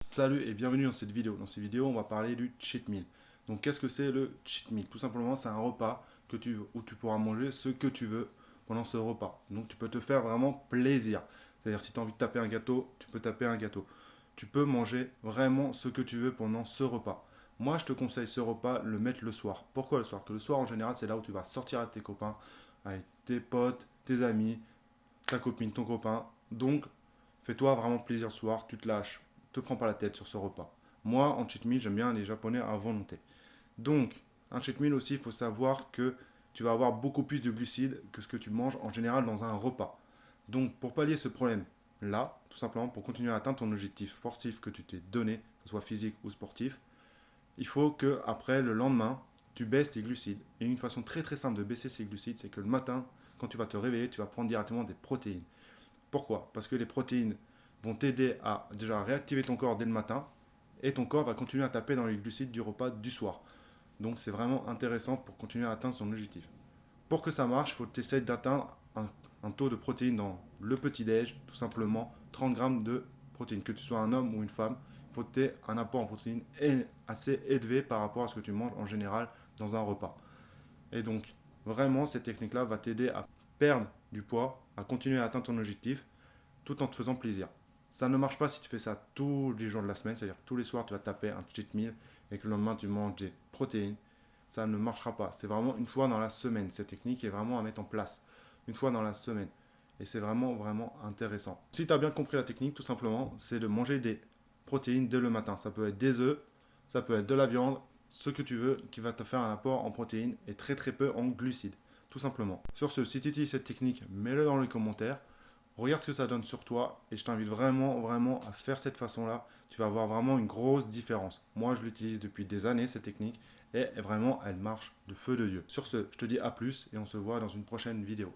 Salut et bienvenue dans cette vidéo. Dans cette vidéo, on va parler du cheat meal. Donc, qu'est-ce que c'est le cheat meal? Tout simplement, c'est un repas où tu pourras manger ce que tu veux pendant ce repas. Donc, tu peux te faire vraiment plaisir. C'est-à-dire, si tu as envie de taper un gâteau, tu peux taper un gâteau. Tu peux manger vraiment ce que tu veux pendant ce repas. Moi, je te conseille ce repas, le mettre le soir. Pourquoi le soir? Que le soir, en général, c'est là où tu vas sortir avec tes copains, avec tes potes, tes amis, ta copine, ton copain. Donc, fais-toi vraiment plaisir le soir, tu te lâches, te prends pas la tête sur ce repas. Moi, en cheat meal, j'aime bien les japonais à volonté. Donc, un cheat meal aussi, il faut savoir que tu vas avoir beaucoup plus de glucides que ce que tu manges en général dans un repas. Donc, pour pallier ce problème-là, tout simplement pour continuer à atteindre ton objectif sportif que tu t'es donné, que ce soit physique ou sportif, il faut que après le lendemain, tu baisses tes glucides. Et une façon très très simple de baisser ces glucides, c'est que le matin, quand tu vas te réveiller, tu vas prendre directement des protéines. Pourquoi? Parce que les protéines vont t'aider à déjà réactiver ton corps dès le matin et ton corps va continuer à taper dans les glucides du repas du soir. Donc c'est vraiment intéressant pour continuer à atteindre son objectif. Pour que ça marche, il faut que tu essaies d'atteindre un taux de protéines dans le petit-déj, tout simplement 30 grammes de protéines. Que tu sois un homme ou une femme, il faut que tu aies un apport en protéines assez élevé par rapport à ce que tu manges en général dans un repas. Et donc, vraiment, cette technique-là va t'aider à perdre du poids, à continuer à atteindre ton objectif, tout en te faisant plaisir. Ça ne marche pas si tu fais ça tous les jours de la semaine, c'est-à-dire que tous les soirs, tu vas taper un cheat meal et que le lendemain, tu manges des protéines. Ça ne marchera pas. C'est vraiment une fois dans la semaine. Cette technique est vraiment à mettre en place. Une fois dans la semaine. Et c'est vraiment, vraiment intéressant. Si tu as bien compris la technique, tout simplement, c'est de manger des protéines dès le matin. Ça peut être des œufs, ça peut être de la viande, ce que tu veux, qui va te faire un apport en protéines et très très peu en glucides. Tout simplement. Sur ce, si tu utilises cette technique, mets-le dans les commentaires. Regarde ce que ça donne sur toi et je t'invite vraiment, vraiment à faire cette façon-là. Tu vas avoir vraiment une grosse différence. Moi, je l'utilise depuis des années, cette technique, et vraiment, elle marche de feu de Dieu. Sur ce, je te dis à plus et on se voit dans une prochaine vidéo.